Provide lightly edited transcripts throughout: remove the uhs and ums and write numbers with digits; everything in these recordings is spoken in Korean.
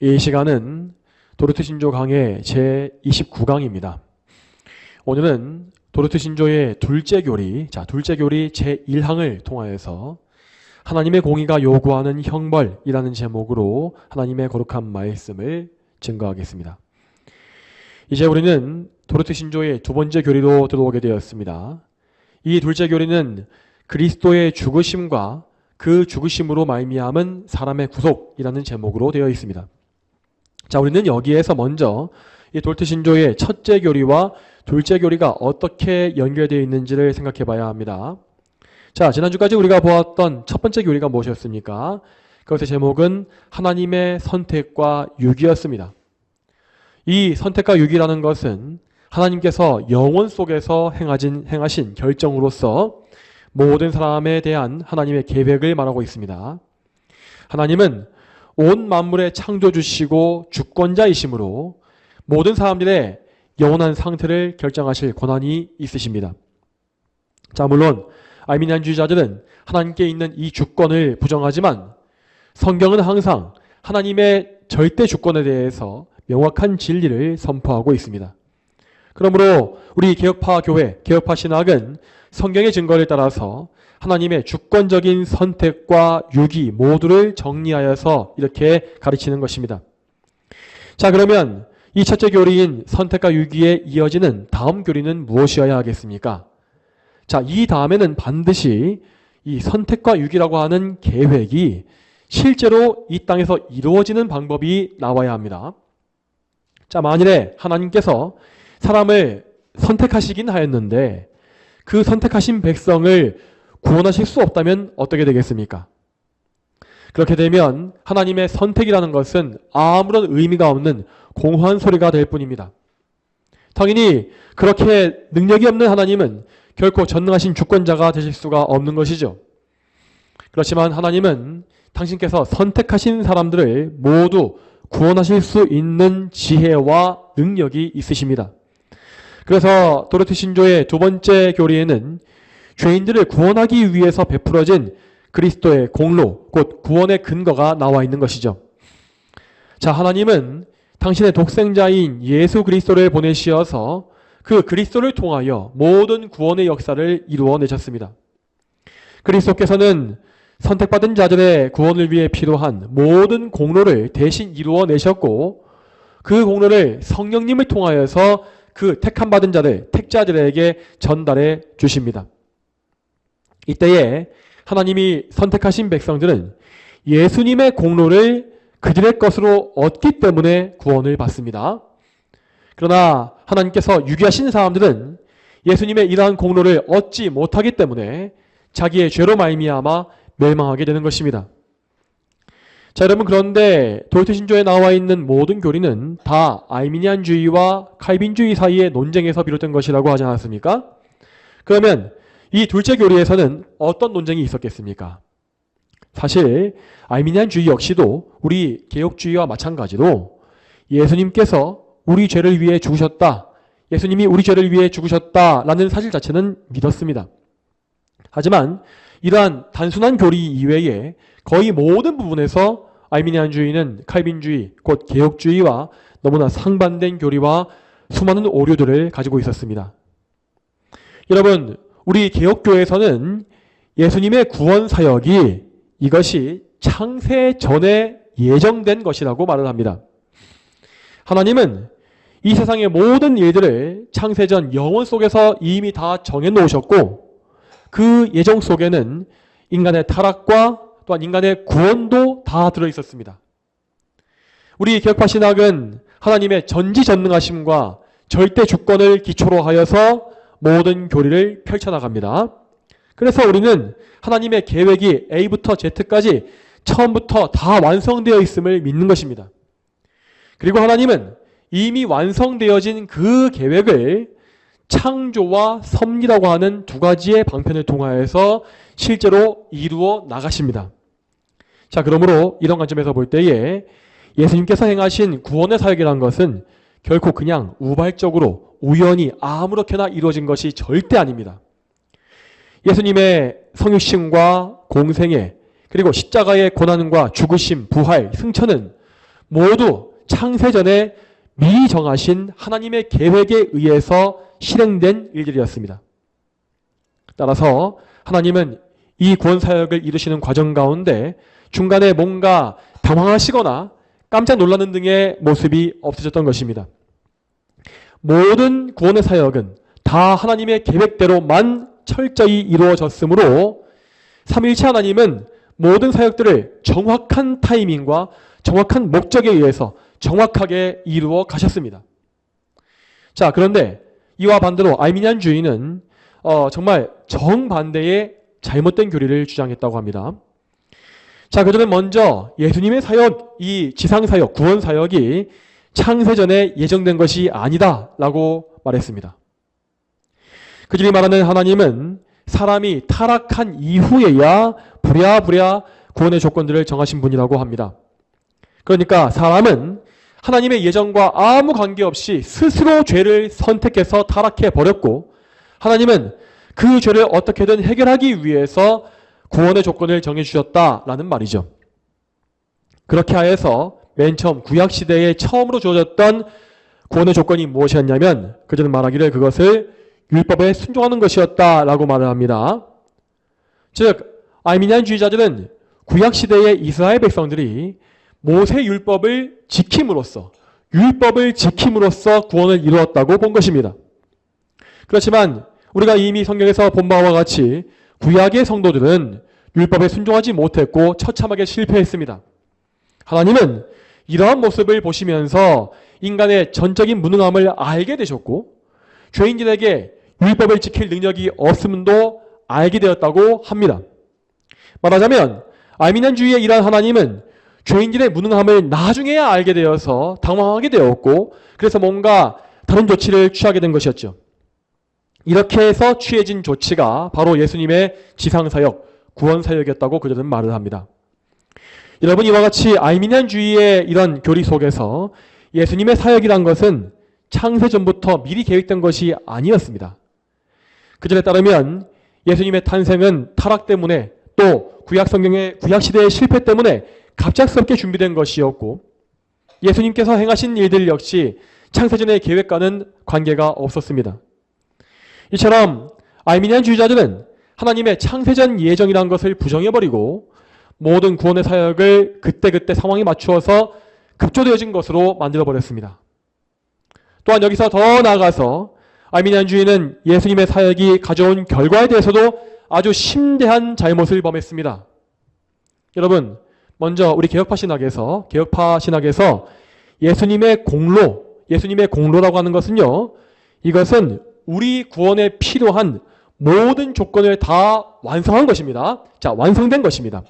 이 시간은 도르트 신조 강의 제29강입니다. 오늘은 도르트 신조의 둘째 교리 제1항을 통하여서 하나님의 공의가 요구하는 형벌이라는 제목으로 하나님의 거룩한 말씀을 증거하겠습니다. 이제 우리는 도르트 신조의 두 번째 교리로 들어오게 되었습니다. 이 둘째 교리는 그리스도의 죽으심과 그 죽으심으로 말미암은 사람의 구속이라는 제목으로 되어 있습니다. 자, 우리는 여기에서 먼저 이 도르트 신조의 첫째 교리와 둘째 교리가 어떻게 연결되어 있는지를 생각해 봐야 합니다. 자, 지난주까지 우리가 보았던 첫 번째 교리가 무엇이었습니까? 그것의 제목은 하나님의 선택과 유기였습니다. 이 선택과 유기라는 것은 하나님께서 영혼 속에서 행하신 결정으로서 모든 사람에 대한 하나님의 계획을 말하고 있습니다. 하나님은 온 만물의 창조주시고 주권자이시므로 모든 사람들의 영원한 상태를 결정하실 권한이 있으십니다. 자, 물론 알미니안주의자들은 하나님께 있는 이 주권을 부정하지만 성경은 항상 하나님의 절대 주권에 대해서 명확한 진리를 선포하고 있습니다. 그러므로 우리 개혁파 교회, 개혁파 신학은 성경의 증거를 따라서 하나님의 주권적인 선택과 유기 모두를 정리하여서 이렇게 가르치는 것입니다. 자, 그러면 이 첫째 교리인 선택과 유기에 이어지는 다음 교리는 무엇이어야 하겠습니까? 자, 이 다음에는 반드시 이 선택과 유기라고 하는 계획이 실제로 이 땅에서 이루어지는 방법이 나와야 합니다. 자, 만일에 하나님께서 사람을 선택하시긴 하였는데 그 선택하신 백성을 구원하실 수 없다면 어떻게 되겠습니까? 그렇게 되면 하나님의 선택이라는 것은 아무런 의미가 없는 공허한 소리가 될 뿐입니다. 당연히 그렇게 능력이 없는 하나님은 결코 전능하신 주권자가 되실 수가 없는 것이죠. 그렇지만 하나님은 당신께서 선택하신 사람들을 모두 구원하실 수 있는 지혜와 능력이 있으십니다. 그래서 도르트 신조의 두 번째 교리에는 죄인들을 구원하기 위해서 베풀어진 그리스도의 공로, 곧 구원의 근거가 나와 있는 것이죠. 자, 하나님은 당신의 독생자인 예수 그리스도를 보내시어서 그 그리스도를 통하여 모든 구원의 역사를 이루어내셨습니다. 그리스도께서는 선택받은 자들의 구원을 위해 필요한 모든 공로를 대신 이루어내셨고 그 공로를 성령님을 통하여서 그 택함받은 자들, 택자들에게 전달해 주십니다. 이때에 하나님이 선택하신 백성들은 예수님의 공로를 그들의 것으로 얻기 때문에 구원을 받습니다. 그러나 하나님께서 유기하신 사람들은 예수님의 이러한 공로를 얻지 못하기 때문에 자기의 죄로 말미암아 멸망하게 되는 것입니다. 자, 여러분, 그런데 도르트 신조에 나와 있는 모든 교리는 다 알미니안주의와 칼빈주의 사이의 논쟁에서 비롯된 것이라고 하지 않았습니까? 그러면 이 둘째 교리에서는 어떤 논쟁이 있었겠습니까? 사실 알미니안주의 역시도 우리 개혁주의와 마찬가지로 예수님께서 우리 죄를 위해 죽으셨다, 예수님이 우리 죄를 위해 죽으셨다라는 사실 자체는 믿었습니다. 하지만 이러한 단순한 교리 이외에 거의 모든 부분에서 알미니안주의는 칼빈주의, 곧 개혁주의와 너무나 상반된 교리와 수많은 오류들을 가지고 있었습니다. 여러분, 우리 개혁교회에서는 예수님의 구원 사역이 이것이 창세 전에 예정된 것이라고 말을 합니다. 하나님은 이 세상의 모든 일들을 창세전 영원 속에서 이미 다 정해놓으셨고 그 예정 속에는 인간의 타락과 또한 인간의 구원도 다 들어있었습니다. 우리 개혁파 신학은 하나님의 전지전능하심과 절대 주권을 기초로 하여서 모든 교리를 펼쳐나갑니다. 그래서 우리는 하나님의 계획이 A부터 Z까지 처음부터 다 완성되어 있음을 믿는 것입니다. 그리고 하나님은 이미 완성되어진 그 계획을 창조와 섭리라고 하는 두 가지의 방편을 통하여서 실제로 이루어 나가십니다. 자, 그러므로 이런 관점에서 볼 때에 예수님께서 행하신 구원의 사역이라는 것은 결코 그냥 우발적으로 우연히 아무렇게나 이루어진 것이 절대 아닙니다. 예수님의 성육신과 공생애, 그리고 십자가의 고난과 죽으심, 부활, 승천은 모두 창세전에 미리 정하신 하나님의 계획에 의해서 실행된 일들이었습니다. 따라서 하나님은 이 구원 사역을 이루시는 과정 가운데 중간에 뭔가 당황하시거나 깜짝 놀라는 등의 모습이 없으셨던 것입니다. 모든 구원의 사역은 다 하나님의 계획대로만 철저히 이루어졌으므로 삼위일체 하나님은 모든 사역들을 정확한 타이밍과 정확한 목적에 의해서 정확하게 이루어 가셨습니다. 자, 그런데 이와 반대로 아르미니안주의는 정말 정반대의 잘못된 교리를 주장했다고 합니다. 자, 그들은 먼저 예수님의 사역, 이 지상사역, 구원사역이 창세전에 예정된 것이 아니다 라고 말했습니다. 그들이 말하는 하나님은 사람이 타락한 이후에야 부랴부랴 구원의 조건들을 정하신 분이라고 합니다. 그러니까 사람은 하나님의 예정과 아무 관계없이 스스로 죄를 선택해서 타락해 버렸고, 하나님은 그 죄를 어떻게든 해결하기 위해서 구원의 조건을 정해주셨다라는 말이죠. 그렇게 하여서 맨 처음 구약시대에 처음으로 주어졌던 구원의 조건이 무엇이었냐면 그들은 말하기를 그것을 율법에 순종하는 것이었다라고 말을 합니다. 즉 아르미니안주의자들은 구약시대의 이스라엘 백성들이 모세 율법을 지킴으로써 구원을 이루었다고 본 것입니다. 그렇지만 우리가 이미 성경에서 본 바와 같이 구약의 성도들은 율법에 순종하지 못했고 처참하게 실패했습니다. 하나님은 이러한 모습을 보시면서 인간의 전적인 무능함을 알게 되셨고 죄인들에게 율법을 지킬 능력이 없음도 알게 되었다고 합니다. 말하자면 아르미니안주의의 이러한 하나님은 죄인들의 무능함을 나중에야 알게 되어서 당황하게 되었고 그래서 뭔가 다른 조치를 취하게 된 것이었죠. 이렇게 해서 취해진 조치가 바로 예수님의 지상사역, 구원사역이었다고 그들은 말을 합니다. 여러분, 이와 같이 아르미니안주의의 이런 교리 속에서 예수님의 사역이란 것은 창세전부터 미리 계획된 것이 아니었습니다. 그들에 따르면 예수님의 탄생은 타락 때문에 또 구약시대의 실패 때문에 갑작스럽게 준비된 것이었고 예수님께서 행하신 일들 역시 창세전의 계획과는 관계가 없었습니다. 이처럼 아르미니안주의자들은 하나님의 창세전 예정이라는 것을 부정해버리고 모든 구원의 사역을 그때그때 상황에 맞추어서 급조되어진 것으로 만들어버렸습니다. 또한 여기서 더 나아가서 아르미니안주의는 예수님의 사역이 가져온 결과에 대해서도 아주 심대한 잘못을 범했습니다. 여러분, 먼저 우리 개혁파 신학에서 예수님의 공로라고 하는 것은요, 이것은 우리 구원에 필요한 모든 조건을 다 완성한 것입니다. 자, 완성된 것입니다.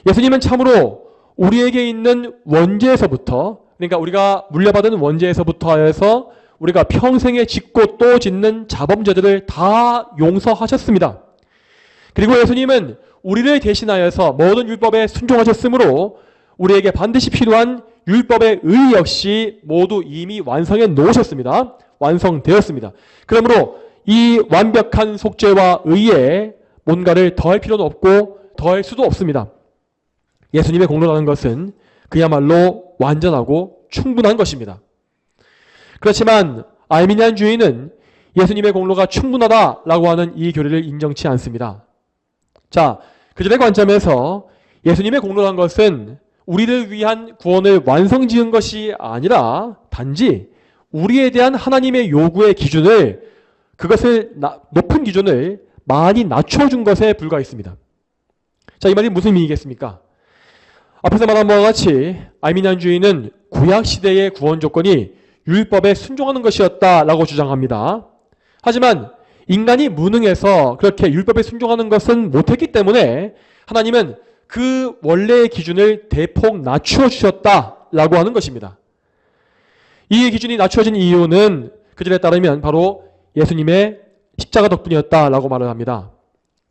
예수님은 참으로 우리에게 있는 원죄에서부터, 그러니까 우리가 물려받은 원죄에서부터 하여서 우리가 평생에 짓고 또 짓는 자범죄들을 다 용서하셨습니다. 그리고 예수님은 우리를 대신하여서 모든 율법에 순종하셨으므로 우리에게 반드시 필요한 율법의 의 역시 모두 이미 완성해 놓으셨습니다. 완성되었습니다. 그러므로 이 완벽한 속죄와 의에 뭔가를 더할 필요도 없고 더할 수도 없습니다. 예수님의 공로라는 것은 그야말로 완전하고 충분한 것입니다. 그렇지만 아르미니안주의는 예수님의 공로가 충분하다라고 하는 이 교리를 인정치 않습니다. 자, 그들의 관점에서 예수님의 공로라는 것은 우리를 위한 구원을 완성지은 것이 아니라 단지 우리에 대한 하나님의 요구의 기준을, 그것을 높은 기준을 많이 낮춰준 것에 불과했습니다. 자, 이 말이 무슨 의미겠습니까? 앞에서 말한 바와 같이 아르미니안주의는 구약시대의 구원 조건이 율법에 순종하는 것이었다라고 주장합니다. 하지만 인간이 무능해서 그렇게 율법에 순종하는 것은 못했기 때문에 하나님은 그 원래의 기준을 대폭 낮추어 주셨다라고 하는 것입니다. 이 기준이 낮춰진 이유는 그들에 따르면 바로 예수님의 십자가 덕분이었다라고 말을 합니다.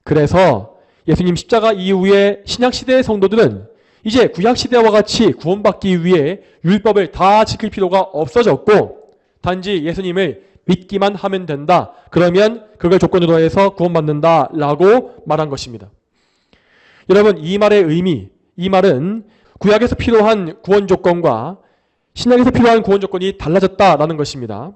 그래서 예수님 십자가 이후에 신약시대의 성도들은 이제 구약시대와 같이 구원받기 위해 율법을 다 지킬 필요가 없어졌고 단지 예수님을 믿기만 하면 된다. 그러면 그걸 조건으로 해서 구원받는다라고 말한 것입니다. 여러분, 이 말의 의미, 이 말은 구약에서 필요한 구원 조건과 신약에서 필요한 구원 조건이 달라졌다라는 것입니다.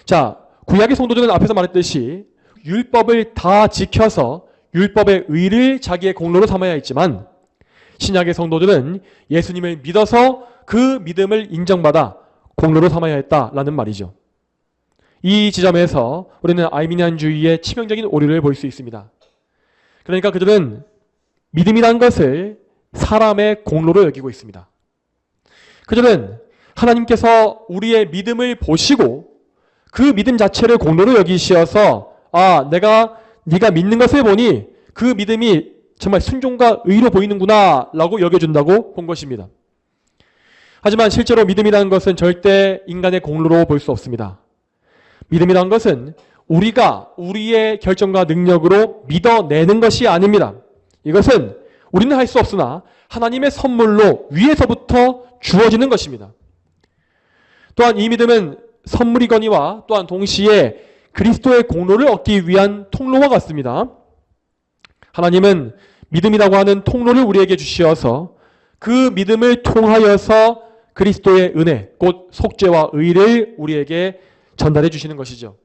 자, 구약의 성도들은 앞에서 말했듯이 율법을 다 지켜서 율법의 의를 자기의 공로로 삼아야 했지만 신약의 성도들은 예수님을 믿어서 그 믿음을 인정받아 공로로 삼아야 했다라는 말이죠. 이 지점에서 우리는 아르미니안주의의 치명적인 오류를 볼 수 있습니다. 그러니까 그들은 믿음이란 것을 사람의 공로로 여기고 있습니다. 그들은 하나님께서 우리의 믿음을 보시고 그 믿음 자체를 공로로 여기시어서 네가 믿는 것을 보니 그 믿음이 정말 순종과 의로 보이는구나 라고 여겨준다고 본 것입니다. 하지만 실제로 믿음이라는 것은 절대 인간의 공로로 볼 수 없습니다. 믿음이라는 것은 우리가 우리의 결정과 능력으로 믿어내는 것이 아닙니다. 이것은 우리는 할 수 없으나 하나님의 선물로 위에서부터 주어지는 것입니다. 또한 이 믿음은 선물이거니와 또한 동시에 그리스도의 공로를 얻기 위한 통로와 같습니다. 하나님은 믿음이라고 하는 통로를 우리에게 주시어서 그 믿음을 통하여서 그리스도의 은혜, 곧 속죄와 의를 우리에게 전달해 주시는 것이죠.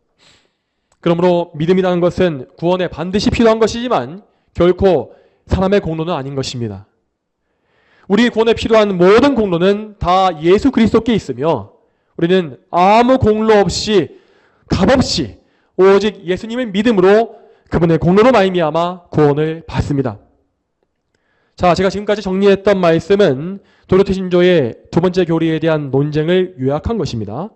그러므로 믿음이라는 것은 구원에 반드시 필요한 것이지만 결코 사람의 공로는 아닌 것입니다. 우리 구원에 필요한 모든 공로는 다 예수 그리스도께 있으며 우리는 아무 공로 없이 값없이 오직 예수님의 믿음으로 그분의 공로로 말미암아 구원을 받습니다. 자, 제가 지금까지 정리했던 말씀은 도르트 신조의 두 번째 교리에 대한 논쟁을 요약한 것입니다.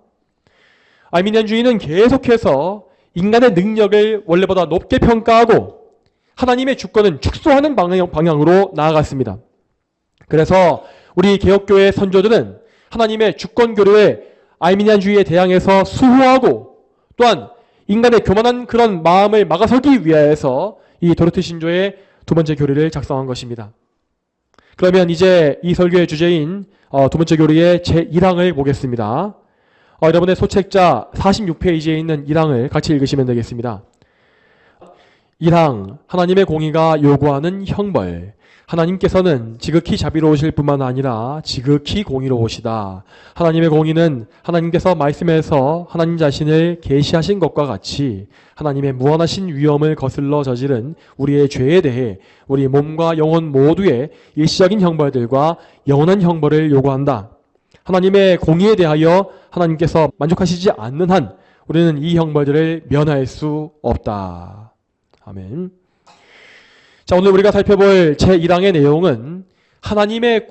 아르미니안주의는 계속해서 인간의 능력을 원래보다 높게 평가하고 하나님의 주권은 축소하는 방향으로 나아갔습니다. 그래서 우리 개혁교회 선조들은 하나님의 주권 교류에 아르미니안주의에 대항해서 수호하고 또한 인간의 교만한 그런 마음을 막아서기 위해서 이 도르트 신조의 두 번째 교리를 작성한 것입니다. 그러면 이제 이 설교의 주제인 두 번째 교리의 제1항을 보겠습니다. 여러분의 소책자 46페이지에 있는 1항을 같이 읽으시면 되겠습니다. 1항, 하나님의 공의가 요구하는 형벌. 하나님께서는 지극히 자비로우실 뿐만 아니라 지극히 공의로우시다. 하나님의 공의는 하나님께서 말씀에서 하나님 자신을 계시하신 것과 같이 하나님의 무한하신 위엄을 거슬러 저지른 우리의 죄에 대해 우리 몸과 영혼 모두의 일시적인 형벌들과 영원한 형벌을 요구한다. 하나님의 공의에 대하여 하나님께서 만족하시지 않는 한 우리는 이 형벌들을 면할 수 없다. 아멘. 자, 오늘 우리가 살펴볼 제1항의 내용은 하나님의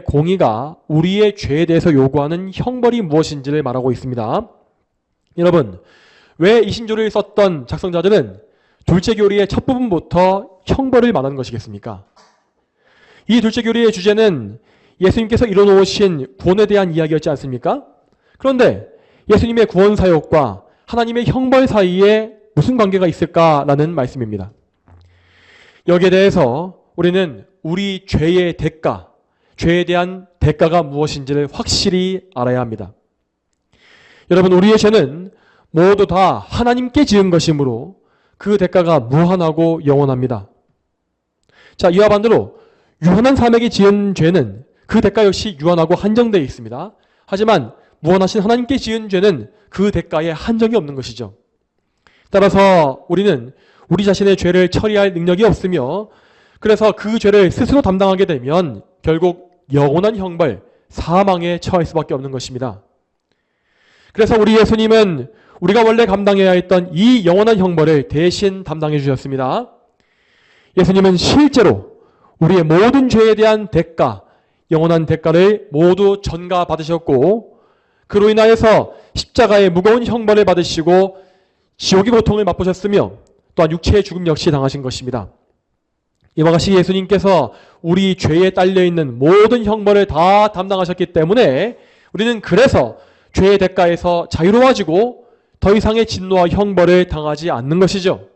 공의가 우리의 죄에 대해서 요구하는 형벌이 무엇인지를 말하고 있습니다. 여러분, 왜 이 신조를 썼던 작성자들은 둘째 교리의 첫 부분부터 형벌을 말하는 것이겠습니까? 이 둘째 교리의 주제는 예수님께서 이뤄놓으신 구원에 대한 이야기였지 않습니까? 그런데 예수님의 구원 사역과 하나님의 형벌 사이에 무슨 관계가 있을까라는 말씀입니다. 여기에 대해서 우리는 우리 죄의 대가, 죄에 대한 대가가 무엇인지를 확실히 알아야 합니다. 여러분, 우리의 죄는 모두 다 하나님께 지은 것이므로 그 대가가 무한하고 영원합니다. 자, 이와 반대로 유한한 사람에게 지은 죄는 그 대가 역시 유한하고 한정되어 있습니다. 하지만 무한하신 하나님께 지은 죄는 그 대가에 한정이 없는 것이죠. 따라서 우리는 우리 자신의 죄를 처리할 능력이 없으며 그래서 그 죄를 스스로 담당하게 되면 결국 영원한 형벌, 사망에 처할 수밖에 없는 것입니다. 그래서 우리 예수님은 우리가 원래 감당해야 했던 이 영원한 형벌을 대신 담당해 주셨습니다. 예수님은 실제로 우리의 모든 죄에 대한 대가, 영원한 대가를 모두 전가받으셨고 그로 인하여서 십자가의 무거운 형벌을 받으시고 지옥의 고통을 맛보셨으며 또한 육체의 죽음 역시 당하신 것입니다. 이와 같이 예수님께서 우리 죄에 딸려있는 모든 형벌을 다 담당하셨기 때문에 우리는 그래서 죄의 대가에서 자유로워지고 더 이상의 진노와 형벌을 당하지 않는 것이죠.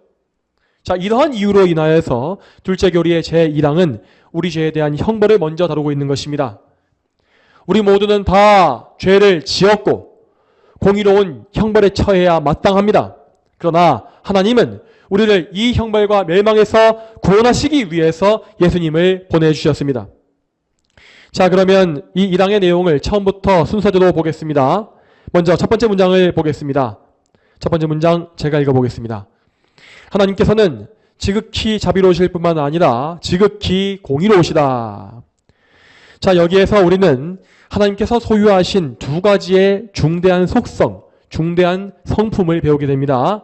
자, 이러한 이유로 인하여서 둘째 교리의 제1항은 우리 죄에 대한 형벌을 먼저 다루고 있는 것입니다. 우리 모두는 다 죄를 지었고 공의로운 형벌에 처해야 마땅합니다. 그러나 하나님은 우리를 이 형벌과 멸망에서 구원하시기 위해서 예수님을 보내주셨습니다. 자, 그러면 이 일항의 내용을 처음부터 순서대로 보겠습니다. 먼저 첫 번째 문장을 보겠습니다. 첫 번째 문장 제가 읽어보겠습니다. 하나님께서는 지극히 자비로우실 뿐만 아니라 지극히 공의로우시다. 자, 여기에서 우리는 하나님께서 소유하신 두 가지의 중대한 속성, 중대한 성품을 배우게 됩니다.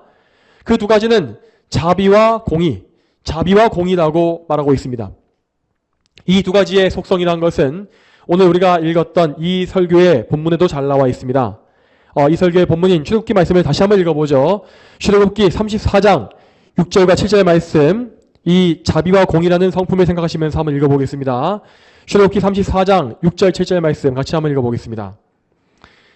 그 두 가지는 자비와 공의라고 말하고 있습니다. 이 두 가지의 속성이라는 것은 오늘 우리가 읽었던 이 설교의 본문에도 잘 나와 있습니다. 이 설교의 본문인 출애굽기 말씀을 다시 한번 읽어보죠. 출애굽기 34장 6절과 7절 말씀, 이 자비와 공의라는 성품을 생각하시면서 한번 읽어보겠습니다. 출애굽기 34장 6절 7절 말씀 같이 한번 읽어보겠습니다.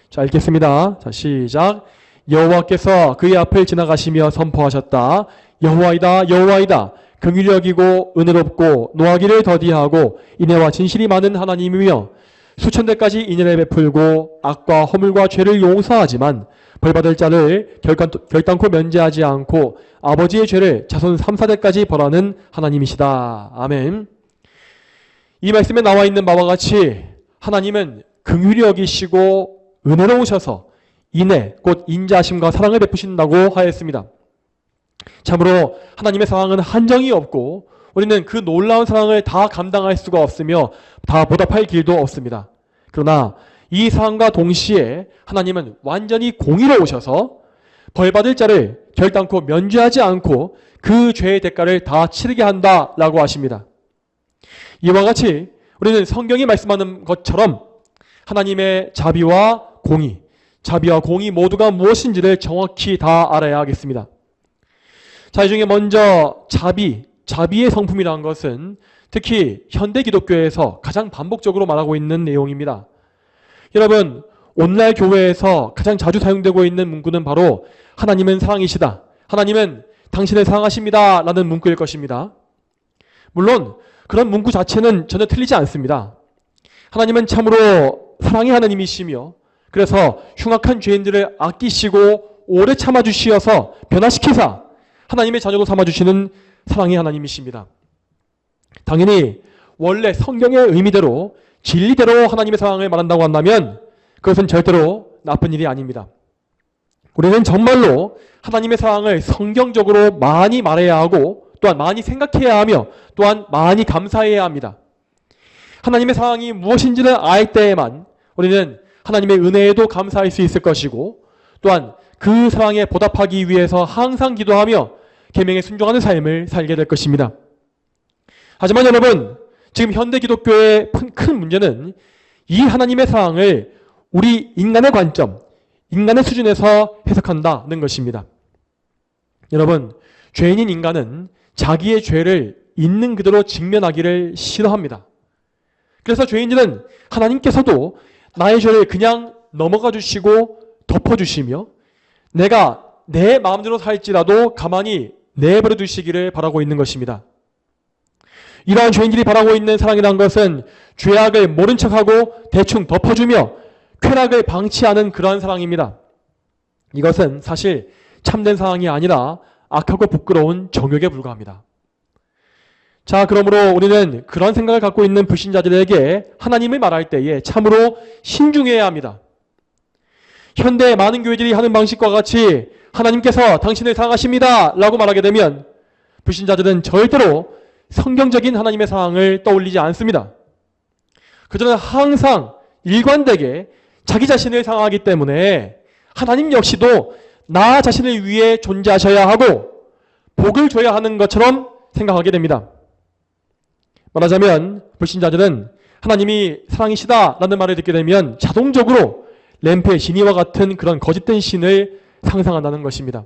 자, 읽겠습니다. 자, 시작. 여호와께서 그의 앞을 지나가시며 선포하셨다. 여호와이다, 여호와이다. 긍휼히 여기고 은혜롭고 노하기를 더디하고 인애와 진실이 많은 하나님이며 수천 대까지 인애를 베풀고 악과 허물과 죄를 용서하지만 벌받을 자를 결단코 면제하지 않고 아버지의 죄를 자손 3, 4대까지 벌하는 하나님이시다. 아멘. 이 말씀에 나와 있는 바와 같이 하나님은 긍휼히 여기시고 은혜로우셔서 인애, 곧 인자심과 사랑을 베푸신다고 하였습니다. 참으로 하나님의 사랑은 한정이 없고 우리는 그 놀라운 사랑을 다 감당할 수가 없으며 다 보답할 길도 없습니다. 그러나 이 사랑과 동시에 하나님은 완전히 공의로우셔서 벌받을 자를 결단코 면죄하지 않고 그 죄의 대가를 다 치르게 한다라고 하십니다. 이와 같이 우리는 성경이 말씀하는 것처럼 하나님의 자비와 공의 모두가 무엇인지를 정확히 다 알아야 하겠습니다. 자, 이 중에 먼저 자비의 성품이라는 것은 특히 현대 기독교에서 가장 반복적으로 말하고 있는 내용입니다. 여러분, 오늘날 교회에서 가장 자주 사용되고 있는 문구는 바로 하나님은 사랑이시다, 하나님은 당신을 사랑하십니다 라는 문구일 것입니다. 물론 그런 문구 자체는 전혀 틀리지 않습니다. 하나님은 참으로 사랑의 하나님이시며 그래서 흉악한 죄인들을 아끼시고 오래 참아주시어서 변화시키사 하나님의 자녀로 삼아주시는 사랑의 하나님이십니다. 당연히 원래 성경의 의미대로 진리대로 하나님의 사랑을 말한다고 한다면 그것은 절대로 나쁜 일이 아닙니다. 우리는 정말로 하나님의 사랑을 성경적으로 많이 말해야 하고 또한 많이 생각해야 하며 또한 많이 감사해야 합니다. 하나님의 사랑이 무엇인지를 알 때에만 우리는 하나님의 은혜에도 감사할 수 있을 것이고 또한 그 사랑에 보답하기 위해서 항상 기도하며 계명에 순종하는 삶을 살게 될 것입니다. 하지만 여러분, 지금 현대 기독교의 큰 문제는 이 하나님의 사랑을 우리 인간의 관점, 인간의 수준에서 해석한다는 것입니다. 여러분, 죄인인 인간은 자기의 죄를 있는 그대로 직면하기를 싫어합니다. 그래서 죄인들은 하나님께서도 나의 죄를 그냥 넘어가 주시고 덮어주시며 내가 내 마음대로 살지라도 가만히 내버려 두시기를 바라고 있는 것입니다. 이러한 죄인들이 바라고 있는 사랑이라는 것은 죄악을 모른 척하고 대충 덮어주며 쾌락을 방치하는 그러한 사랑입니다. 이것은 사실 참된 사랑이 아니라 악하고 부끄러운 정욕에 불과합니다. 자, 그러므로 우리는 그런 생각을 갖고 있는 불신자들에게 하나님을 말할 때에 참으로 신중해야 합니다. 현대 많은 교회들이 하는 방식과 같이 하나님께서 당신을 사랑하십니다 라고 말하게 되면 불신자들은 절대로 성경적인 하나님의 사랑을 떠올리지 않습니다. 그들은 항상 일관되게 자기 자신을 사랑하기 때문에 하나님 역시도 나 자신을 위해 존재하셔야 하고 복을 줘야 하는 것처럼 생각하게 됩니다. 말하자면 불신자들은 하나님이 사랑이시다라는 말을 듣게 되면 자동적으로 램프의 진이와 같은 그런 거짓된 신을 상상한다는 것입니다.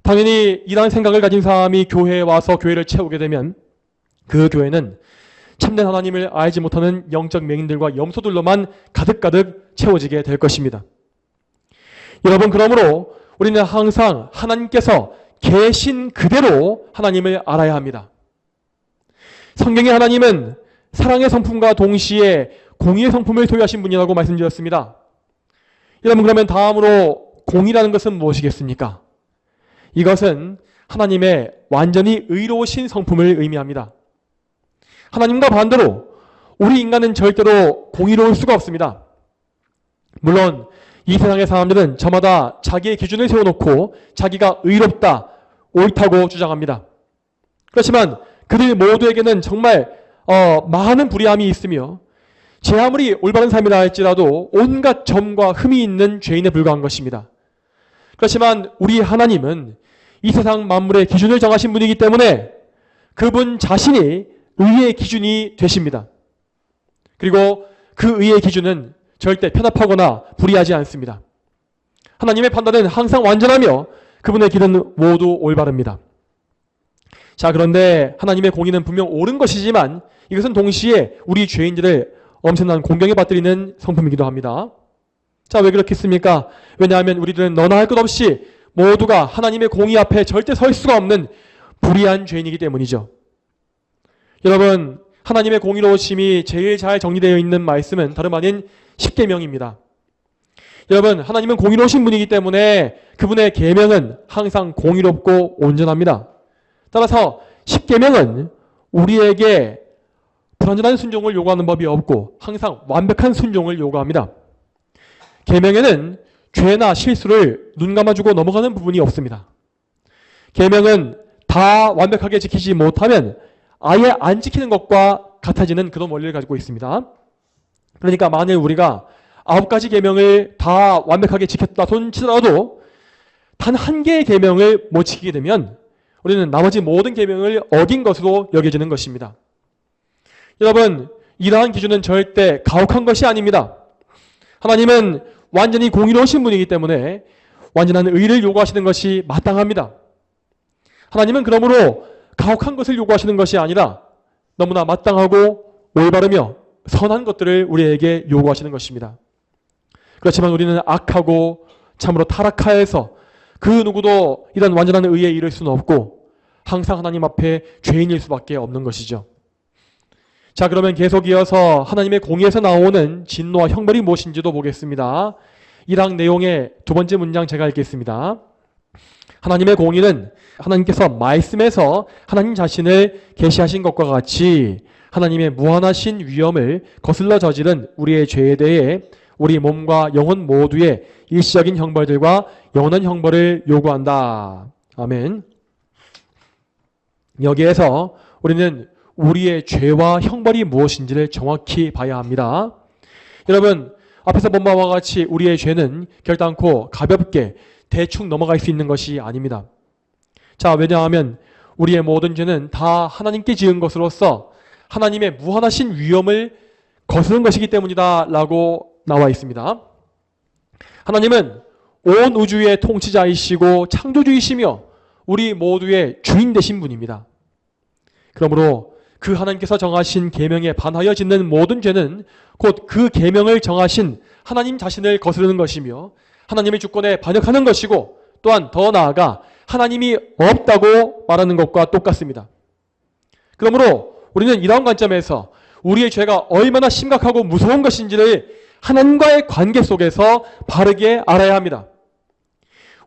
당연히 이러한 생각을 가진 사람이 교회에 와서 교회를 채우게 되면 그 교회는 참된 하나님을 알지 못하는 영적 맹인들과 염소들로만 가득가득 채워지게 될 것입니다. 여러분, 그러므로 우리는 항상 하나님께서 계신 그대로 하나님을 알아야 합니다. 성경의 하나님은 사랑의 성품과 동시에 공의의 성품을 소유하신 분이라고 말씀드렸습니다. 여러분, 그러면 다음으로 공의라는 것은 무엇이겠습니까? 이것은 하나님의 완전히 의로우신 성품을 의미합니다. 하나님과 반대로 우리 인간은 절대로 공의로울 수가 없습니다. 물론 이 세상의 사람들은 저마다 자기의 기준을 세워놓고 자기가 의롭다, 옳다고 주장합니다. 그렇지만 그들 모두에게는 정말 많은 불의함이 있으며 제 아무리 올바른 삶이라 할지라도 온갖 점과 흠이 있는 죄인에 불과한 것입니다. 그렇지만 우리 하나님은 이 세상 만물의 기준을 정하신 분이기 때문에 그분 자신이 의의 기준이 되십니다. 그리고 그 의의 기준은 절대 편협하거나 불의하지 않습니다. 하나님의 판단은 항상 완전하며 그분의 길은 모두 올바릅니다. 자, 그런데 하나님의 공의는 분명 옳은 것이지만 이것은 동시에 우리 죄인들을 엄청난 공경에 받들이는 성품이기도 합니다. 자, 왜 그렇겠습니까? 왜냐하면 우리들은 너나 할 것 없이 모두가 하나님의 공의 앞에 절대 설 수가 없는 불의한 죄인이기 때문이죠. 여러분, 하나님의 공의로우심이 제일 잘 정리되어 있는 말씀은 다름 아닌 십계명입니다. 여러분, 하나님은 공의로우신 분이기 때문에 그분의 계명은 항상 공의롭고 온전합니다. 따라서 십계명은 우리에게 불완전한 순종을 요구하는 법이 없고 항상 완벽한 순종을 요구합니다. 계명에는 죄나 실수를 눈 감아주고 넘어가는 부분이 없습니다. 계명은 다 완벽하게 지키지 못하면 아예 안 지키는 것과 같아지는 그런 원리를 가지고 있습니다. 그러니까 만일 우리가 9가지 계명을 다 완벽하게 지켰다 손치더라도 단 한 개의 계명을 못 지키게 되면 우리는 나머지 모든 계명을 어긴 것으로 여겨지는 것입니다. 여러분, 이러한 기준은 절대 가혹한 것이 아닙니다. 하나님은 완전히 공의로우신 분이기 때문에 완전한 의를 요구하시는 것이 마땅합니다. 하나님은 그러므로 가혹한 것을 요구하시는 것이 아니라 너무나 마땅하고 올바르며 선한 것들을 우리에게 요구하시는 것입니다. 그렇지만 우리는 악하고 참으로 타락하여서 그 누구도 이런 완전한 의에 이를 수는 없고 항상 하나님 앞에 죄인일 수밖에 없는 것이죠. 자, 그러면 계속 이어서 하나님의 공의에서 나오는 진노와 형벌이 무엇인지도 보겠습니다. 1학 내용의 두 번째 문장 제가 읽겠습니다. 하나님의 공의는 하나님께서 말씀에서 하나님 자신을 계시하신 것과 같이 하나님의 무한하신 위엄을 거슬러 저지른 우리의 죄에 대해 우리 몸과 영혼 모두의 일시적인 형벌들과 영원한 형벌을 요구한다. 아멘. 여기에서 우리는 우리의 죄와 형벌이 무엇인지를 정확히 봐야 합니다. 여러분, 앞에서 본 바와 같이 우리의 죄는 결단코 가볍게 대충 넘어갈 수 있는 것이 아닙니다. 자, 왜냐하면 우리의 모든 죄는 다 하나님께 지은 것으로서 하나님의 무한하신 위엄을 거스른 것이기 때문이다 라고 나와 있습니다. 하나님은 온 우주의 통치자이시고 창조주이시며 우리 모두의 주인 되신 분입니다. 그러므로 그 하나님께서 정하신 계명에 반하여 짓는 모든 죄는 곧 그 계명을 정하신 하나님 자신을 거스르는 것이며 하나님의 주권에 반역하는 것이고 또한 더 나아가 하나님이 없다고 말하는 것과 똑같습니다. 그러므로 우리는 이런 관점에서 우리의 죄가 얼마나 심각하고 무서운 것인지를 하나님과의 관계 속에서 바르게 알아야 합니다.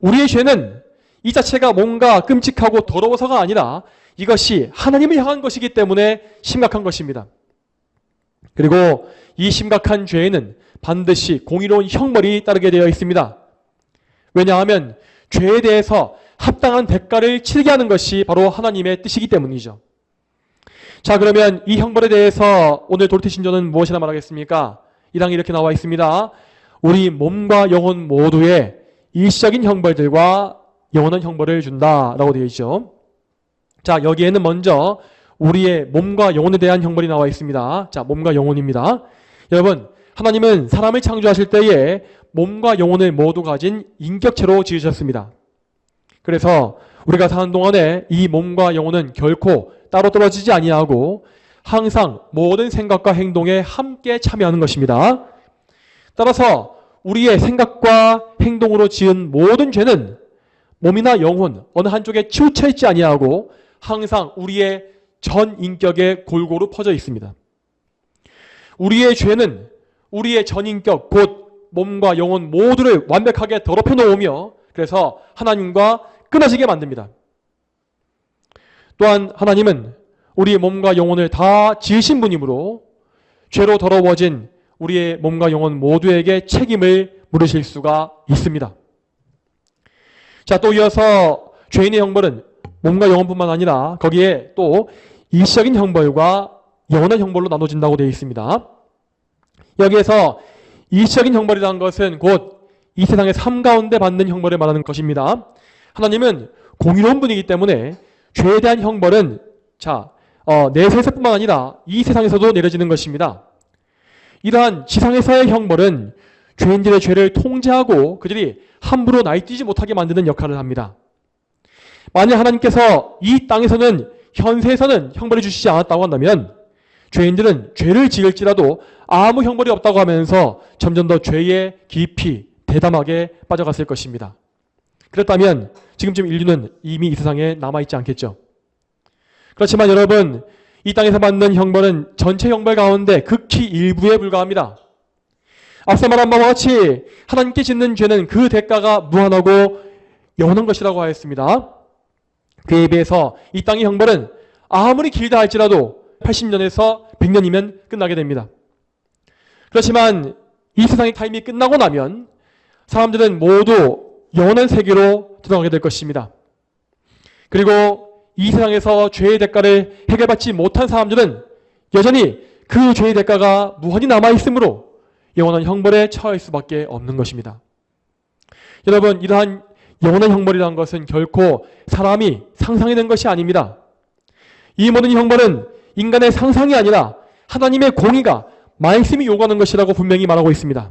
우리의 죄는 이 자체가 뭔가 끔찍하고 더러워서가 아니라 이것이 하나님을 향한 것이기 때문에 심각한 것입니다. 그리고 이 심각한 죄에는 반드시 공의로운 형벌이 따르게 되어 있습니다. 왜냐하면 죄에 대해서 합당한 대가를 치르게 하는 것이 바로 하나님의 뜻이기 때문이죠. 자, 그러면 이 형벌에 대해서 오늘 도르트 신조는 무엇이라 말하겠습니까? 1항에 이렇게 나와 있습니다. 우리 몸과 영혼 모두의 일시적인 형벌들과 영원한 형벌을 준다라고 되어 있죠. 자, 여기에는 먼저 우리의 몸과 영혼에 대한 형벌이 나와 있습니다. 자, 몸과 영혼입니다. 여러분, 하나님은 사람을 창조하실 때에 몸과 영혼을 모두 가진 인격체로 지으셨습니다. 그래서 우리가 사는 동안에 이 몸과 영혼은 결코 따로 떨어지지 아니하고 항상 모든 생각과 행동에 함께 참여하는 것입니다. 따라서 우리의 생각과 행동으로 지은 모든 죄는 몸이나 영혼 어느 한쪽에 치우쳐 있지 아니하고 항상 우리의 전 인격에 골고루 퍼져 있습니다. 우리의 죄는 우리의 전 인격 곧 몸과 영혼 모두를 완벽하게 더럽혀 놓으며 그래서 하나님과 끊어지게 만듭니다. 또한 하나님은 우리의 몸과 영혼을 다 지으신 분이므로 죄로 더러워진 우리의 몸과 영혼 모두에게 책임을 물으실 수가 있습니다. 자, 또 이어서 죄인의 형벌은 몸과 영혼뿐만 아니라 거기에 또 일시적인 형벌과 영원한 형벌로 나눠진다고 되어 있습니다. 여기에서 일시적인 형벌이라는 것은 곧 이 세상의 삶 가운데 받는 형벌을 말하는 것입니다. 하나님은 공의로운 분이기 때문에 죄에 대한 형벌은 내세에서뿐만 아니라 이 세상에서도 내려지는 것입니다. 이러한 지상에서의 형벌은 죄인들의 죄를 통제하고 그들이 함부로 날뛰지 못하게 만드는 역할을 합니다. 만약 하나님께서 이 땅에서는 현세에서는 형벌을 주시지 않았다고 한다면 죄인들은 죄를 지을지라도 아무 형벌이 없다고 하면서 점점 더 죄에 깊이 대담하게 빠져갔을 것입니다. 그렇다면 지금쯤 인류는 이미 이 세상에 남아있지 않겠죠. 그렇지만 여러분, 이 땅에서 받는 형벌은 전체 형벌 가운데 극히 일부에 불과합니다. 앞서 말한 바와 같이 하나님께 짓는 죄는 그 대가가 무한하고 영원한 것이라고 하였습니다. 그에 비해서 이 땅의 형벌은 아무리 길다 할지라도 80년에서 100년이면 끝나게 됩니다. 그렇지만 이 세상의 타임이 끝나고 나면 사람들은 모두 영원한 세계로 들어가게 될 것입니다. 그리고 이 세상에서 죄의 대가를 해결받지 못한 사람들은 여전히 그 죄의 대가가 무한히 남아있으므로 영원한 형벌에 처할 수밖에 없는 것입니다. 여러분, 이러한 영원한 형벌이라는 것은 결코 사람이 상상해낸 것이 아닙니다. 이 모든 형벌은 인간의 상상이 아니라 하나님의 공의가 말씀이 요구하는 것이라고 분명히 말하고 있습니다.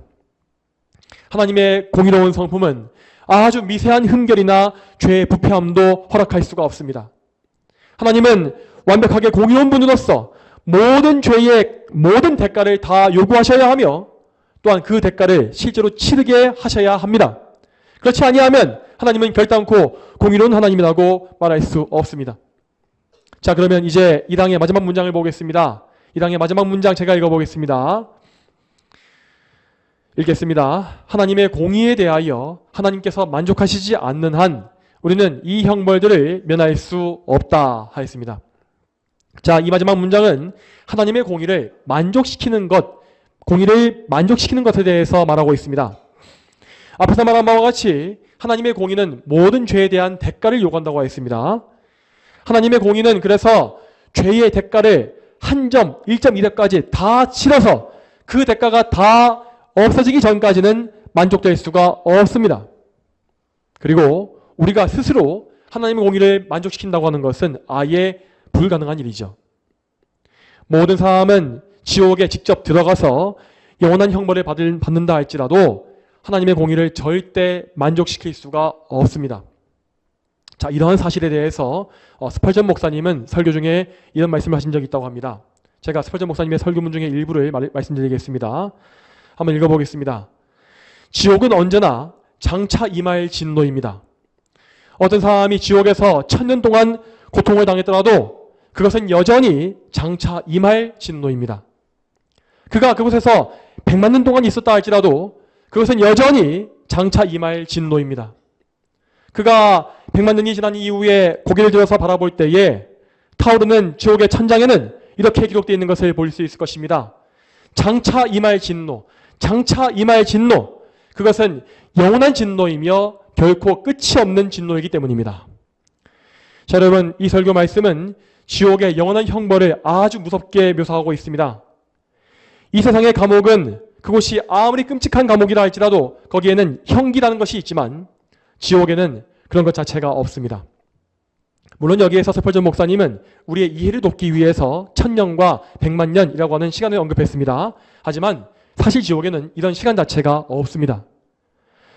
하나님의 공의로운 성품은 아주 미세한 흠결이나 죄의 부패함도 허락할 수가 없습니다. 하나님은 완벽하게 공의로운 분으로서 모든 죄의 모든 대가를 다 요구하셔야 하며 또한 그 대가를 실제로 치르게 하셔야 합니다. 그렇지 아니하면 하나님은 결단코 공의로운 하나님이라고 말할 수 없습니다. 자, 그러면 이제 이 장의 마지막 문장을 보겠습니다. 이 장의 마지막 문장 제가 읽어보겠습니다. 읽겠습니다. 하나님의 공의에 대하여 하나님께서 만족하시지 않는 한 우리는 이 형벌들을 면할 수 없다 하였습니다. 자, 이 마지막 문장은 하나님의 공의를 만족시키는 것에 대해서 말하고 있습니다. 앞에서 말한 바와 같이 하나님의 공의는 모든 죄에 대한 대가를 요구한다고 했습니다. 하나님의 공의는 그래서 죄의 대가를 한 점, 1.2대까지 다 치러서 그 대가가 다 없어지기 전까지는 만족될 수가 없습니다. 그리고 우리가 스스로 하나님의 공의를 만족시킨다고 하는 것은 아예 불가능한 일이죠. 모든 사람은 지옥에 직접 들어가서 영원한 형벌을 받는다 할지라도 하나님의 공의를 절대 만족시킬 수가 없습니다. 자, 이러한 사실에 대해서 스펄전 목사님은 설교 중에 이런 말씀을 하신 적이 있다고 합니다. 제가 스펄전 목사님의 설교문 중에 일부를 말씀드리겠습니다. 한번 읽어보겠습니다. 지옥은 언제나 장차 임할 진노입니다. 어떤 사람이 지옥에서 1000년 동안 고통을 당했더라도 그것은 여전히 장차 임할 진노입니다. 그가 그곳에서 100만 년 동안 있었다 할지라도 그것은 여전히 장차 임할 진노입니다. 그가 100만 년이 지난 이후에 고개를 들어서 바라볼 때에 타오르는 지옥의 천장에는 이렇게 기록되어 있는 것을 볼 수 있을 것입니다. 장차 임할 진노, 장차 임할 진노, 그것은 영원한 진노이며 결코 끝이 없는 진노이기 때문입니다. 자, 여러분, 이 설교 말씀은 지옥의 영원한 형벌을 아주 무섭게 묘사하고 있습니다. 이 세상의 감옥은 그곳이 아무리 끔찍한 감옥이라 할지라도 거기에는 형기라는 것이 있지만 지옥에는 그런 것 자체가 없습니다. 물론 여기에서 스펄전 목사님은 우리의 이해를 돕기 위해서 1000년과 100만 년이라고 하는 시간을 언급했습니다. 하지만 사실 지옥에는 이런 시간 자체가 없습니다.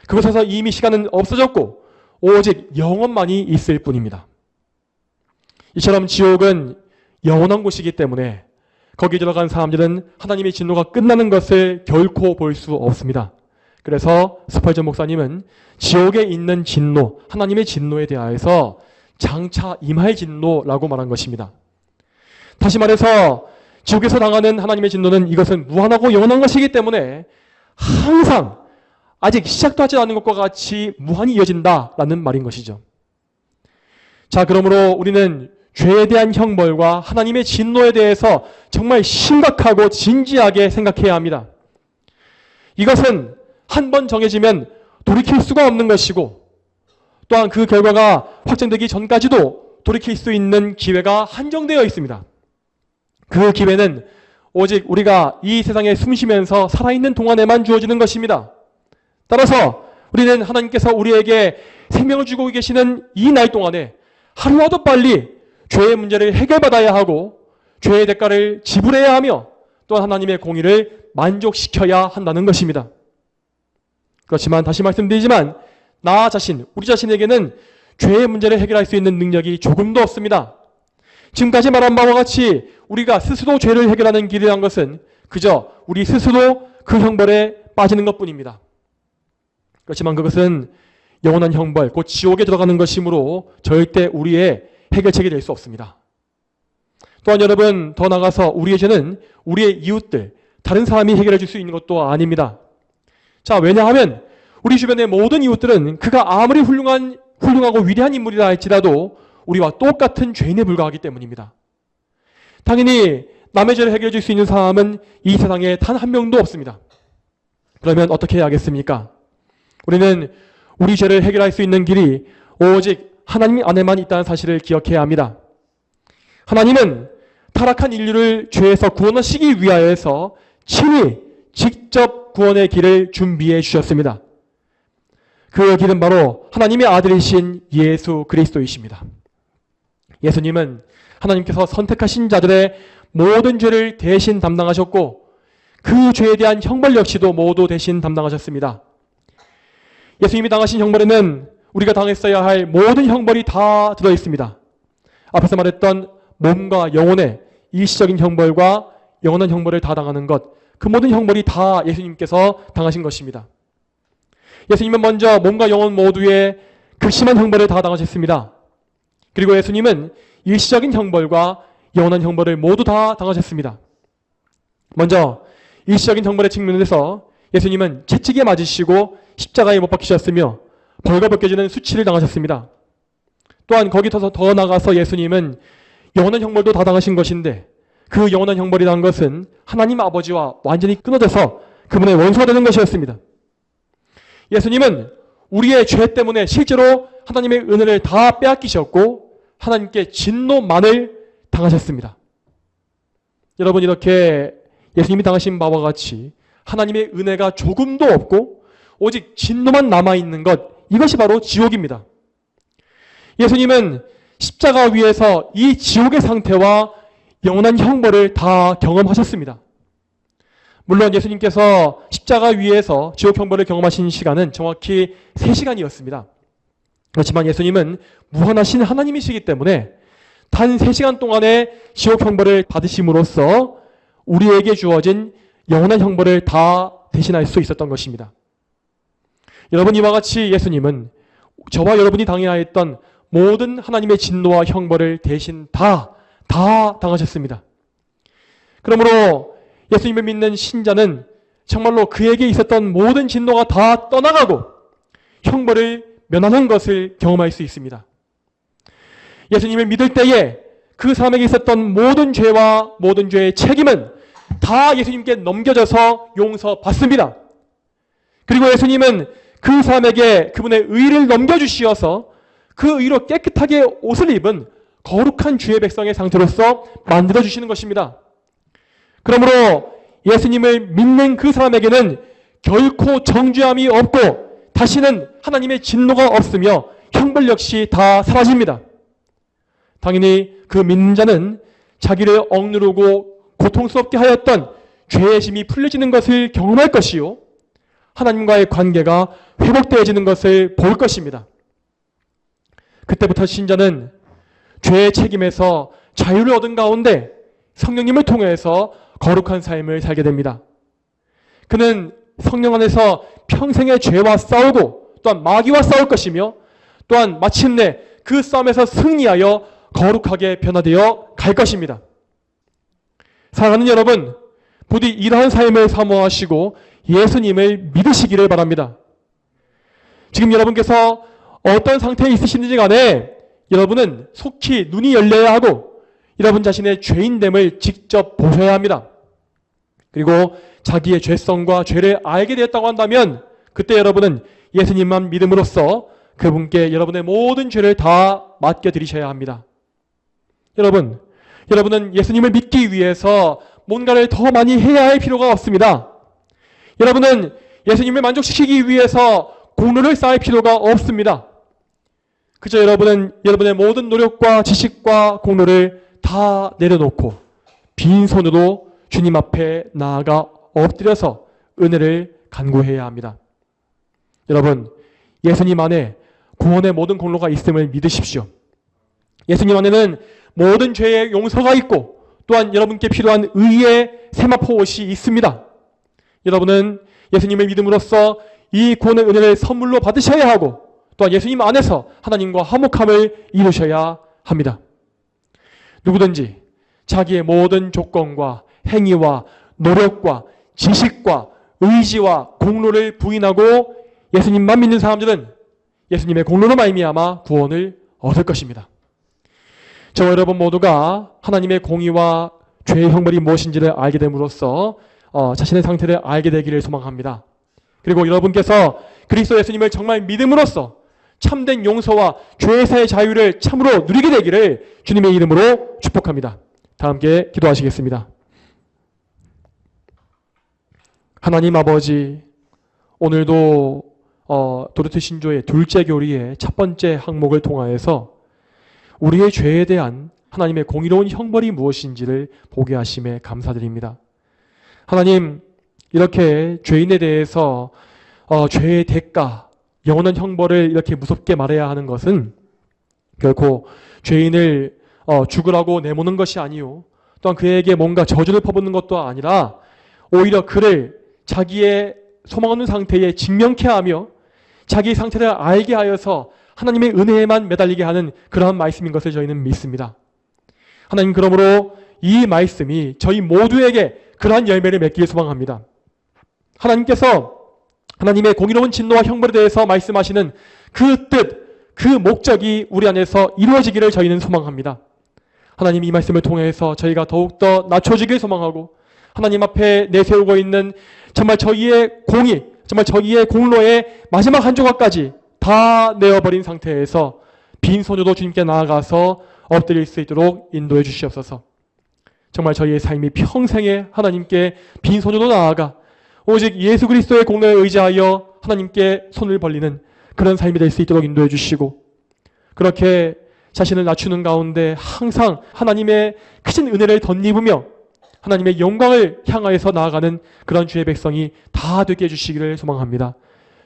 그곳에서 이미 시간은 없어졌고 오직 영원만이 있을 뿐입니다. 이처럼 지옥은 영원한 곳이기 때문에 거기 들어간 사람들은 하나님의 진노가 끝나는 것을 결코 볼 수 없습니다. 그래서 스펄전 목사님은 지옥에 있는 진노, 하나님의 진노에 대하여서 장차 임할 진노라고 말한 것입니다. 다시 말해서 지옥에서 당하는 하나님의 진노는 이것은 무한하고 영원한 것이기 때문에 항상 아직 시작도 하지 않은 것과 같이 무한히 이어진다라는 말인 것이죠. 자, 그러므로 우리는 죄에 대한 형벌과 하나님의 진노에 대해서 정말 심각하고 진지하게 생각해야 합니다. 이것은 한 번 정해지면 돌이킬 수가 없는 것이고, 또한 그 결과가 확정되기 전까지도 돌이킬 수 있는 기회가 한정되어 있습니다. 그 기회는 오직 우리가 이 세상에 숨쉬면서 살아있는 동안에만 주어지는 것입니다. 따라서 우리는 하나님께서 우리에게 생명을 주고 계시는 이 날 동안에 하루라도 빨리 죄의 문제를 해결받아야 하고 죄의 대가를 지불해야 하며 또한 하나님의 공의를 만족시켜야 한다는 것입니다. 그렇지만 다시 말씀드리지만 나 자신, 우리 자신에게는 죄의 문제를 해결할 수 있는 능력이 조금도 없습니다. 지금까지 말한 바와 같이 우리가 스스로 죄를 해결하는 길이란 것은 그저 우리 스스로 그 형벌에 빠지는 것뿐입니다. 그렇지만 그것은 영원한 형벌, 곧 지옥에 들어가는 것이므로 절대 우리의 해결책이 될 수 없습니다. 또한 여러분, 더 나아가서 우리의 죄는 우리의 이웃들, 다른 사람이 해결해 줄 수 있는 것도 아닙니다. 자, 왜냐하면 우리 주변의 모든 이웃들은 그가 아무리 훌륭하고 위대한 인물이라 할지라도 우리와 똑같은 죄인에 불과하기 때문입니다. 당연히 남의 죄를 해결해 줄 수 있는 사람은 이 세상에 단 한 명도 없습니다. 그러면 어떻게 해야겠습니까? 우리는 우리 죄를 해결할 수 있는 길이 오직 하나님 안에만 있다는 사실을 기억해야 합니다. 하나님은 타락한 인류를 죄에서 구원하시기 위하여서 친히 직접 구원의 길을 준비해 주셨습니다. 그 길은 바로 하나님의 아들이신 예수 그리스도이십니다. 예수님은 하나님께서 선택하신 자들의 모든 죄를 대신 담당하셨고 그 죄에 대한 형벌 역시도 모두 대신 담당하셨습니다. 예수님이 당하신 형벌에는 우리가 당했어야 할 모든 형벌이 다 들어있습니다. 앞에서 말했던 몸과 영혼의 일시적인 형벌과 영원한 형벌을 다 당하는 것, 그 모든 형벌이 다 예수님께서 당하신 것입니다. 예수님은 먼저 몸과 영혼 모두의 극심한 형벌을 다 당하셨습니다. 그리고 예수님은 일시적인 형벌과 영원한 형벌을 모두 다 당하셨습니다. 먼저 일시적인 형벌의 측면에서 예수님은 채찍에 맞으시고 십자가에 못 박히셨으며 벌거벗겨지는 수치를 당하셨습니다. 또한 거기서 더 나가서 예수님은 영원한 형벌도 다 당하신 것인데 그 영원한 형벌이라는 것은 하나님 아버지와 완전히 끊어져서 그분의 원수가 되는 것이었습니다. 예수님은 우리의 죄 때문에 실제로 하나님의 은혜를 다 빼앗기셨고 하나님께 진노만을 당하셨습니다. 여러분, 이렇게 예수님이 당하신 바와 같이 하나님의 은혜가 조금도 없고 오직 진노만 남아있는 것, 이것이 바로 지옥입니다. 예수님은 십자가 위에서 이 지옥의 상태와 영원한 형벌을 다 경험하셨습니다. 물론 예수님께서 십자가 위에서 지옥 형벌을 경험하신 시간은 정확히 3시간이었습니다. 그렇지만 예수님은 무한하신 하나님이시기 때문에 단 3시간 동안의 지옥 형벌을 받으심으로써 우리에게 주어진 영원한 형벌을 다 대신할 수 있었던 것입니다. 여러분, 이와 같이 예수님은 저와 여러분이 당해야 했던 모든 하나님의 진노와 형벌을 대신 다 당하셨습니다. 그러므로 예수님을 믿는 신자는 정말로 그에게 있었던 모든 진노가 다 떠나가고 형벌을 면하는 것을 경험할 수 있습니다. 예수님을 믿을 때에 그 사람에게 있었던 모든 죄와 모든 죄의 책임은 다 예수님께 넘겨져서 용서받습니다. 그리고 예수님은 그 사람에게 그분의 의를 넘겨주시어서 그 의로 깨끗하게 옷을 입은 거룩한 주의 백성의 상태로서 만들어주시는 것입니다. 그러므로 예수님을 믿는 그 사람에게는 결코 정죄함이 없고 다시는 하나님의 진노가 없으며 형벌 역시 다 사라집니다. 당연히 그 믿는 자는 자기를 억누르고 고통스럽게 하였던 죄의 짐이 풀려지는 것을 경험할 것이요 하나님과의 관계가 회복되어지는 것을 볼 것입니다. 그때부터 신자는 죄의 책임에서 자유를 얻은 가운데 성령님을 통해서 거룩한 삶을 살게 됩니다. 그는 성령 안에서 평생의 죄와 싸우고 또한 마귀와 싸울 것이며 또한 마침내 그 싸움에서 승리하여 거룩하게 변화되어 갈 것입니다. 사랑하는 여러분, 부디 이러한 삶을 사모하시고 예수님을 믿으시기를 바랍니다. 지금 여러분께서 어떤 상태에 있으시는지 간에 여러분은 속히 눈이 열려야 하고 여러분 자신의 죄인됨을 직접 보셔야 합니다. 그리고 자기의 죄성과 죄를 알게 되었다고 한다면 그때 여러분은 예수님만 믿음으로써 그분께 여러분의 모든 죄를 다 맡겨드리셔야 합니다. 여러분은 예수님을 믿기 위해서 뭔가를 더 많이 해야 할 필요가 없습니다. 여러분은 예수님을 만족시키기 위해서 공로를 쌓을 필요가 없습니다. 그저 여러분은 여러분의 모든 노력과 지식과 공로를 다 내려놓고 빈손으로 주님 앞에 나아가 엎드려서 은혜를 간구해야 합니다. 여러분, 예수님 안에 구원의 모든 공로가 있음을 믿으십시오. 예수님 안에는 모든 죄의 용서가 있고 또한 여러분께 필요한 의의 세마포 옷이 있습니다. 여러분은 예수님을 믿음으로써 이 구원의 은혜를 선물로 받으셔야 하고 또한 예수님 안에서 하나님과 화목함을 이루셔야 합니다. 누구든지 자기의 모든 조건과 행위와 노력과 지식과 의지와 공로를 부인하고 예수님만 믿는 사람들은 예수님의 공로로 말미암아 구원을 얻을 것입니다. 저와 여러분 모두가 하나님의 공의와 죄의 형벌이 무엇인지를 알게 됨으로써 자신의 상태를 알게 되기를 소망합니다. 그리고 여러분께서 그리스도 예수님을 정말 믿음으로써 참된 용서와 죄에서의 자유를 참으로 누리게 되기를 주님의 이름으로 축복합니다. 다 함께 기도하시겠습니다. 하나님 아버지, 오늘도 도르트 신조의 둘째 교리의 첫 번째 항목을 통하여서 우리의 죄에 대한 하나님의 공의로운 형벌이 무엇인지를 보게 하심에 감사드립니다. 하나님, 이렇게 죄인에 대해서 죄의 대가, 영원한 형벌을 이렇게 무섭게 말해야 하는 것은 결코 죄인을 죽으라고 내모는 것이 아니요, 또한 그에게 뭔가 저주를 퍼붓는 것도 아니라 오히려 그를 자기의 소망 없는 상태에 직면케 하며 자기의 상태를 알게 하여서 하나님의 은혜에만 매달리게 하는 그러한 말씀인 것을 저희는 믿습니다. 하나님, 그러므로 이 말씀이 저희 모두에게 그러한 열매를 맺기를 소망합니다. 하나님께서 하나님의 공의로운 진노와 형벌에 대해서 말씀하시는 그 뜻, 그 목적이 우리 안에서 이루어지기를 저희는 소망합니다. 하나님, 이 말씀을 통해서 저희가 더욱더 낮춰지길 소망하고 하나님 앞에 내세우고 있는 정말 저희의 공의, 정말 저희의 공로의 마지막 한 조각까지 다 내어버린 상태에서 빈손으로 주님께 나아가서 엎드릴 수 있도록 인도해 주시옵소서. 정말 저희의 삶이 평생에 하나님께 빈손으로 나아가 오직 예수 그리스도의 공로에 의지하여 하나님께 손을 벌리는 그런 삶이 될 수 있도록 인도해 주시고, 그렇게 자신을 낮추는 가운데 항상 하나님의 크신 은혜를 덧입으며 하나님의 영광을 향하여서 나아가는 그런 주의 백성이 다 되게 해주시기를 소망합니다.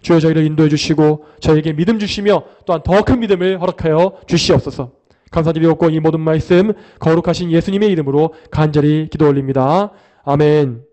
주여, 저희를 인도해 주시고 저에게 믿음 주시며 또한 더 큰 믿음을 허락하여 주시옵소서. 감사드리옵고 이 모든 말씀 거룩하신 예수님의 이름으로 간절히 기도 올립니다. 아멘.